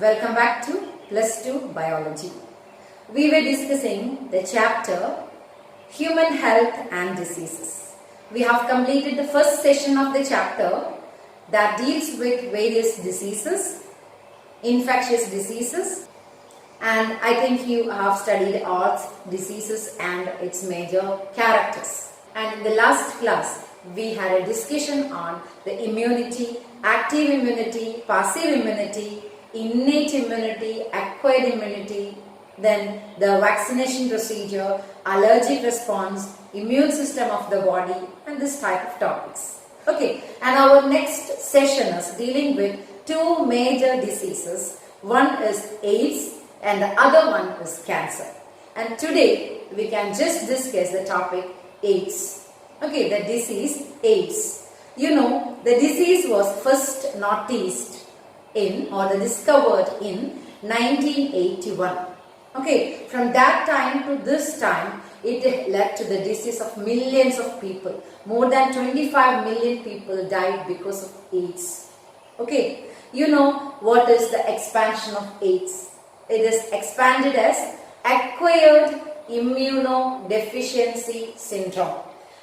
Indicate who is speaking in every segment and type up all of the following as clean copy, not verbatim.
Speaker 1: Welcome back to Plus 2 Biology. We were discussing the chapter Human Health and Diseases. We have completed the first session of the chapter that deals with various diseases, infectious diseases, and I think you have studied all diseases and its major characters. And in the last class, we had a discussion on the immunity, active immunity, passive immunity, innate immunity, acquired immunity, then the vaccination procedure, allergic response, immune system of the body, and this type of topics. Okay, and our next session is dealing with two major diseases. One is AIDS and the other one is cancer. And today we can just discuss the topic AIDS. Okay, the disease AIDS. You know, the disease was first noticed in or discovered in 1981. Okay, from that time to this time, it led to the disease of millions of people. More than 25 million people died because of AIDS. Okay, you know what is the expansion of AIDS? It is expanded as acquired immunodeficiency syndrome.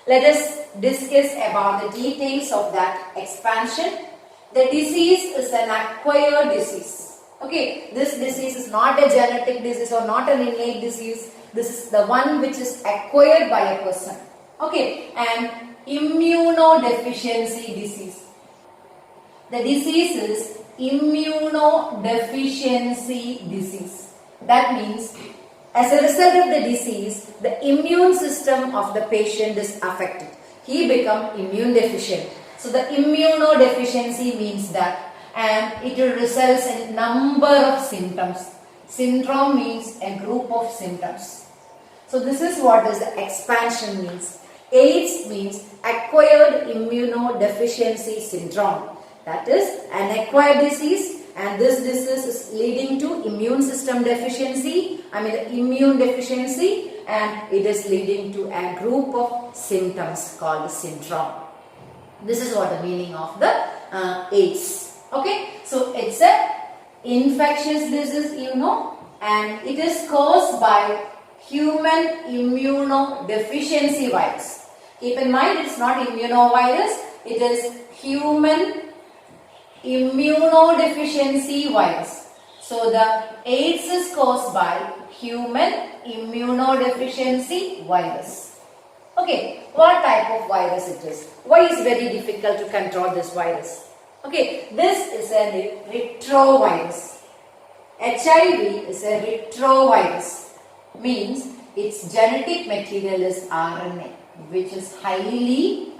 Speaker 1: Let us discuss about the details of that expansion. The disease is an acquired disease. Okay, this disease is not a genetic disease or not an innate disease. This is the one which is acquired by a person. Okay, and immunodeficiency disease. The disease is immunodeficiency disease. That means as a result of the disease, the immune system of the patient is affected. He becomes immune deficient. So the immunodeficiency means that, and it results in number of symptoms. Syndrome means a group of symptoms. So this is what is the expansion means. AIDS means acquired immunodeficiency syndrome. That is an acquired disease, and this disease is leading to immune system deficiency, immune deficiency, and it is leading to a group of symptoms called syndrome. This is what the meaning of the AIDS. Okay, so it's a infectious disease, you know, and it is caused by human immunodeficiency virus. Keep in mind, it's not immunovirus, it is human immunodeficiency virus. So the AIDS is caused by human immunodeficiency virus. Okay, what type of virus it is? Why is very difficult to control this virus? Okay, this is a retrovirus. HIV is a retrovirus. Means its genetic material is RNA, which is highly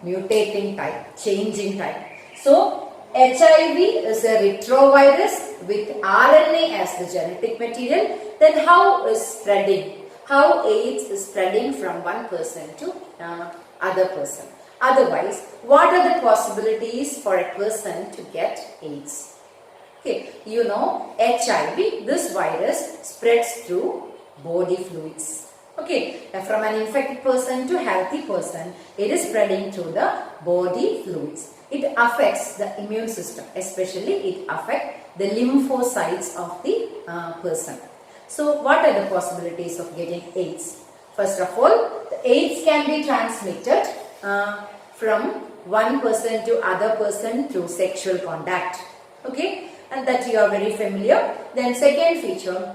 Speaker 1: mutating type, changing type. So HIV is a retrovirus with RNA as the genetic material. Then how is spreading? How AIDS is spreading from one person to other person. Otherwise, what are the possibilities for a person to get AIDS? Okay, you know HIV, this virus spreads through body fluids. Okay, from an infected person to healthy person, it is spreading through the body fluids. It affects the immune system, especially it affects the lymphocytes of the person. So what are the possibilities of getting AIDS? First of all, the AIDS can be transmitted from one person to other person through sexual contact. Okay, and that you are very familiar. Then second feature,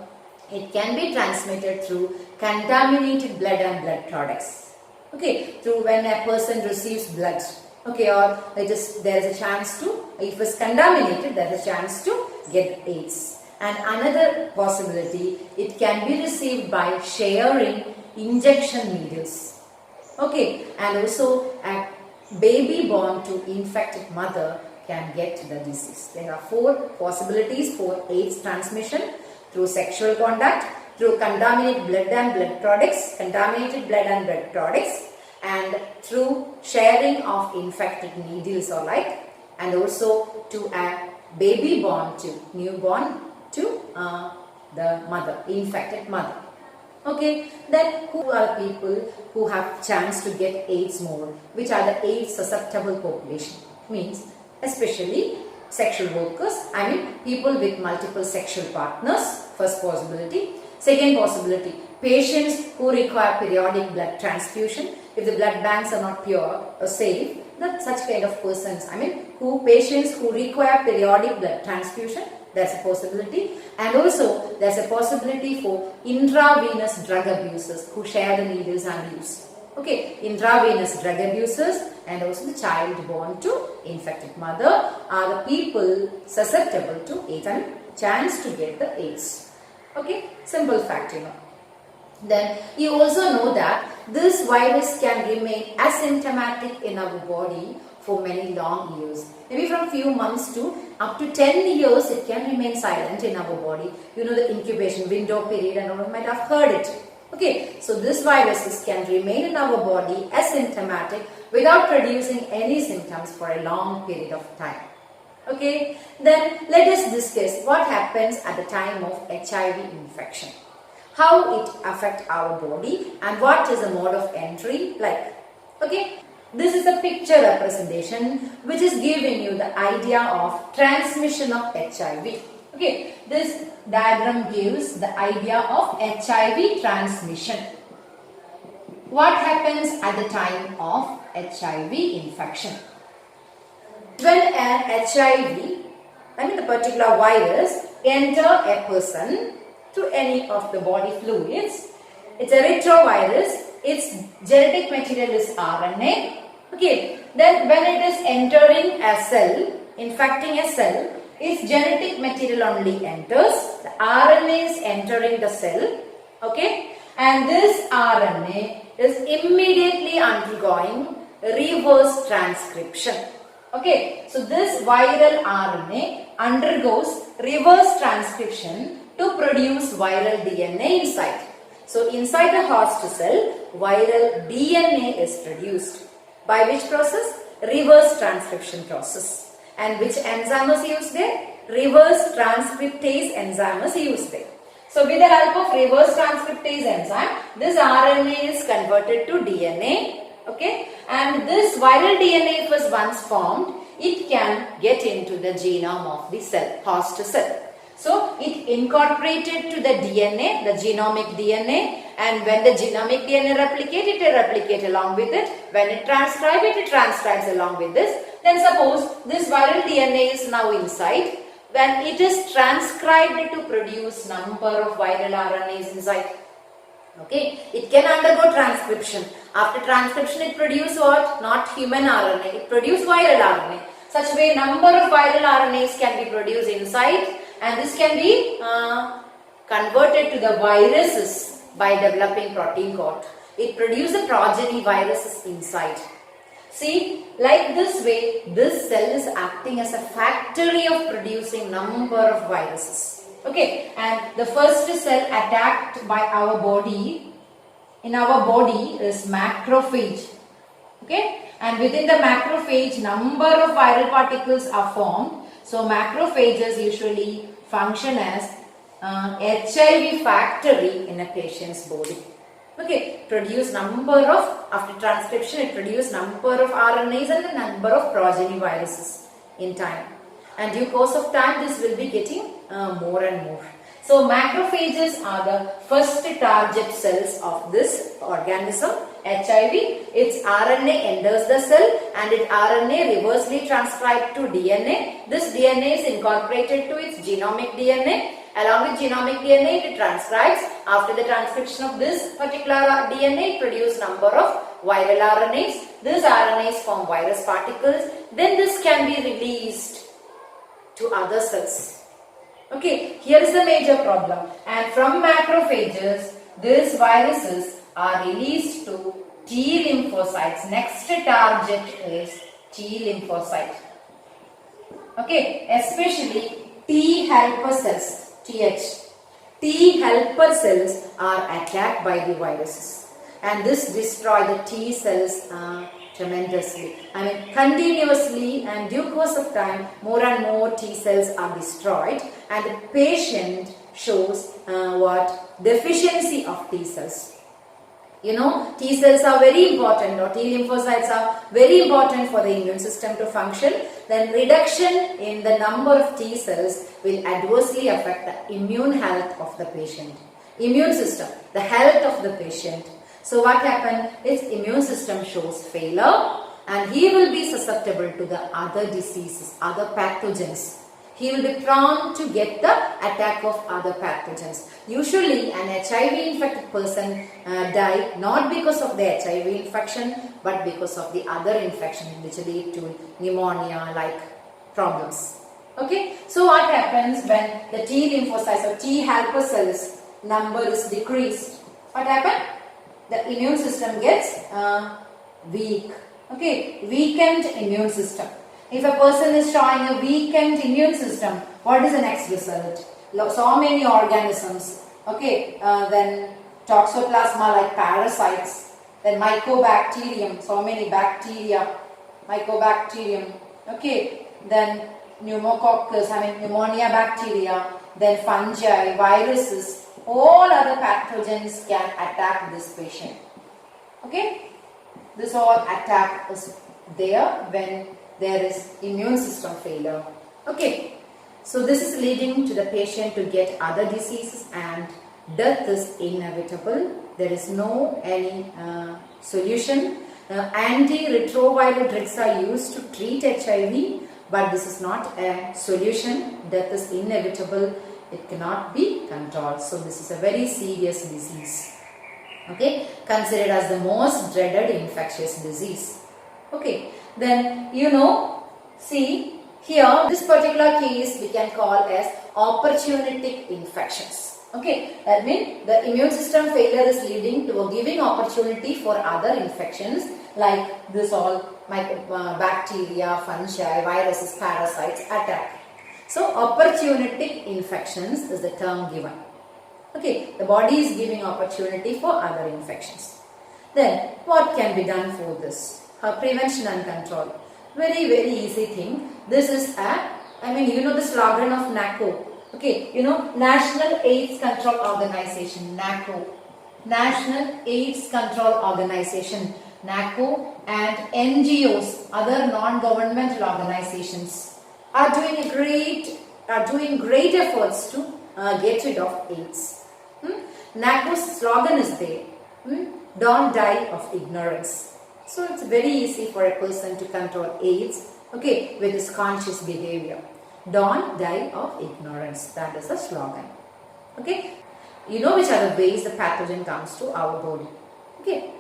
Speaker 1: it can be transmitted through contaminated blood and blood products. Okay, through when a person receives blood. Okay, or there is a chance to, if it's contaminated, there is a chance to get AIDS. And another possibility, it can be received by sharing injection needles. Okay, and also a baby born to infected mother can get the disease. There are four possibilities for AIDS transmission: through sexual contact, through contaminated blood and blood products, and through sharing of infected needles or like, and also to a baby born to, newborn to the mother, infected mother. Okay, then who are people who have chance to get AIDS more? Which are the AIDS susceptible population? Means especially sexual workers, I mean people with multiple sexual partners, first possibility. Second possibility, patients who require periodic blood transfusion. If the blood banks are not pure or safe, that such kind of persons, I mean patients who require periodic blood transfusion, that's a possibility. And also there's a possibility for intravenous drug abusers who share the needles and use. Okay, intravenous drug abusers and also the child born to infected mother are the people susceptible to AIDS and chance to get the AIDS. Okay, simple fact, you know. Then you also know that this virus can remain asymptomatic in our body for many long years. Maybe from few months to up to 10 years it can remain silent in our body. You know the incubation window period and all, you might have heard it. Okay, so this viruses can remain in our body asymptomatic without producing any symptoms for a long period of time. Okay, then let us discuss what happens at the time of HIV infection. How it affects our body and what is the mode of entry like. Okay, this is a picture representation which is giving you the idea of transmission of HIV. Okay, this diagram gives the idea of HIV transmission. What happens at the time of HIV infection? When an HIV, I mean the particular virus, enter a person through any of the body fluids, it's a retrovirus, its genetic material is RNA. Okay, then when it is entering a cell, infecting a cell, its genetic material only enters, the RNA is entering the cell, okay, and this RNA is immediately undergoing reverse transcription. Okay, so this viral RNA undergoes reverse transcription to produce viral DNA inside. So inside the host cell, viral DNA is produced. By which process? Reverse transcription process. And which enzyme is used there? Reverse transcriptase enzyme is used there. So with the help of reverse transcriptase enzyme, this RNA is converted to DNA. Okay, and this viral DNA, if was once formed, it can get into the genome of the cell, host cell. So it incorporated to the DNA, the genomic DNA, and when the genomic DNA replicate, it will replicate along with it. When it transcribes, it transcribes along with this. Then suppose this viral DNA is now inside. When it is transcribed to produce number of viral RNAs inside. Okay, it can undergo transcription. After transcription, it produces what? Not human RNA, it produces viral RNA. Such way, number of viral RNAs can be produced inside, and this can be converted to the viruses by developing protein coat. It produces progeny viruses inside. See, like this way, this cell is acting as a factory of producing number of viruses. Okay, and the first cell attacked by our body, in our body is macrophage. Okay, and within the macrophage, number of viral particles are formed. So macrophages usually function as HIV factory in a patient's body. Okay, produce number of, after transcription it produce number of RNAs and the number of progeny viruses in time. And due course of time this will be getting more and more. So macrophages are the first target cells of this organism, HIV. Its RNA enters the cell and its RNA reversely transcribed to DNA. This DNA is incorporated to its genomic DNA. Along with genomic DNA, it transcribes. After the transcription of this particular DNA, it produces number of viral RNAs. These RNAs form virus particles. Then this can be released to other cells. Okay, here is the major problem. And from macrophages, these viruses are released to T lymphocytes. Next target is T lymphocyte. Okay, especially T helper cells. TH. T helper cells are attacked by the viruses, and this destroy the T cells tremendously. I mean continuously, and due course of time more and more T cells are destroyed, and the patient shows what? Deficiency of T cells. You know, T cells are very important, or T lymphocytes are very important for the immune system to function. Then reduction in the number of T cells will adversely affect the immune health of the patient. Immune system, the health of the patient. So what happens is immune system shows failure and he will be susceptible to the other diseases, other pathogens. He will be prone to get the attack of other pathogens. Usually an HIV infected person die not because of the HIV infection but because of the other infection which lead to pneumonia like problems. Okay, so what happens when the T lymphocytes or T helper cells number is decreased? What happens? The immune system gets weak. Okay, weakened immune system. If a person is showing a weakened immune system, what is the next result? So many organisms, okay, then toxoplasma like parasites, then mycobacterium, so many bacteria, mycobacterium, okay, then pneumococcus, pneumonia bacteria, then fungi, viruses, all other pathogens can attack this patient. Okay, this all attack is there when there is immune system failure. Okay, so this is leading to the patient to get other diseases and death is inevitable. There is no any solution. Antiretroviral drugs are used to treat HIV, but this is not a solution. Death is inevitable. It cannot be controlled. So this is a very serious disease. Okay, considered as the most dreaded infectious disease. Okay, then you know, see here this particular case we can call as opportunistic infections. Okay, that means the immune system failure is leading to giving opportunity for other infections like this all bacteria, fungi, viruses, parasites attack. So opportunistic infections is the term given. Okay, the body is giving opportunity for other infections. Then what can be done for this? Prevention and control. Very easy thing. This is you know the slogan of NACO. Okay, you know, National AIDS Control Organization, NACO. National AIDS Control Organization, NACO, and NGOs, other non-governmental organizations are doing great efforts to get rid of AIDS. NACO's slogan is there. Don't die of ignorance. So it's very easy for a person to control AIDS, okay, with his conscious behavior. Don't die of ignorance. That is the slogan. Okay. You know which are the ways the pathogen comes to our body. Okay.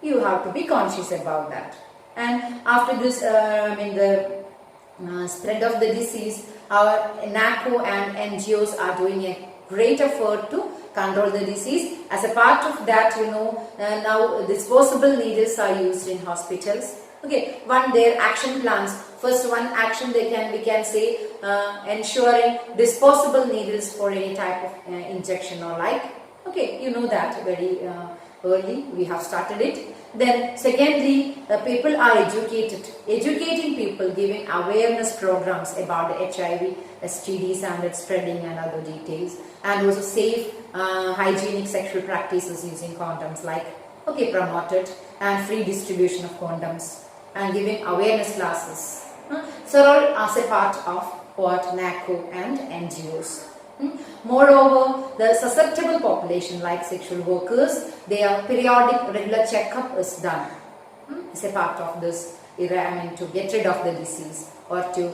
Speaker 1: You have to be conscious about that. And after this, the spread of the disease, our NACO and NGOs are doing a great effort to control the disease. As a part of that, you know, now disposable needles are used in hospitals. Okay, their action plans. First one action we can say ensuring disposable needles for any type of injection or like. Okay, you know that very early we have started it. Then secondly, people are educating people, giving awareness programs about the HIV, STDs and its spreading and other details, and also safe hygienic sexual practices using condoms promoted, and free distribution of condoms and giving awareness classes. So all as a part of what NACO and NGOs. Moreover, the susceptible population like sexual workers, their periodic regular checkup is done. It's a part of this, to get rid of the disease or to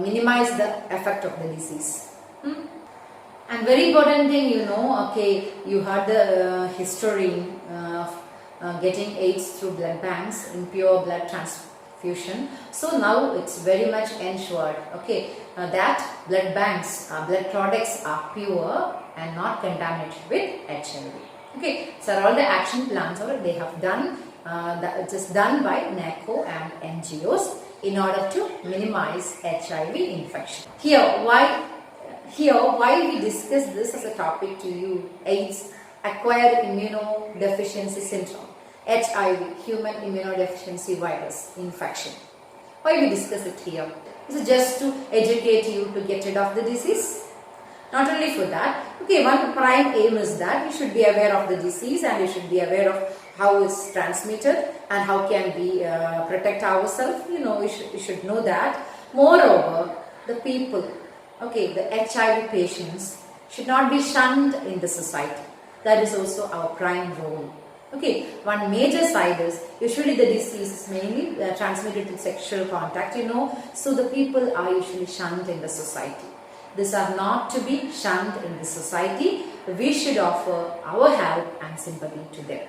Speaker 1: minimize the effect of the disease. And very important thing, you know, okay, you heard the history of getting AIDS through blood banks in pure blood transfusion. So now it's very much ensured, okay, that blood banks, blood products are pure and not contaminated with HIV. Okay, so all the action plans they have done, it is done by NACO and NGOs in order to minimize HIV infection. Here, why we discuss this as a topic to you, AIDS, acquired immunodeficiency syndrome, HIV, human immunodeficiency virus infection. Why we discuss it here? Is it just to educate you to get rid of the disease? Not only for that, okay, one prime aim is that we should be aware of the disease and we should be aware of how it's transmitted and how can we protect ourselves. You know, we should know that. Moreover, the people, okay, the HIV patients should not be shunned in the society. That is also our prime role. Okay, one major side is usually the disease is mainly transmitted through sexual contact, you know, so the people are usually shunned in the society. These are not to be shunned in the society. We should offer our help and sympathy to them.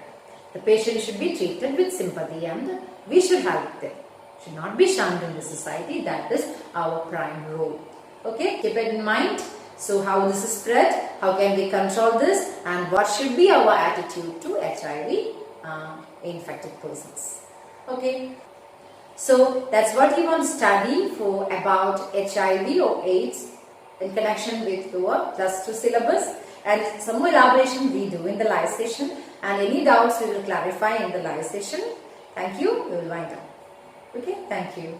Speaker 1: The patient should be treated with sympathy and we should help them. Should not be shunned in the society. That is our prime role. Okay, keep it in mind. So how this is spread, how can we control this, and what should be our attitude to HIV infected persons. Okay, so that's what you want to study for about HIV or AIDS in connection with your plus 2 syllabus, and some more elaboration we do in the live session, and any doubts we will clarify in the live session. Thank you. We will wind up. Okay, thank you.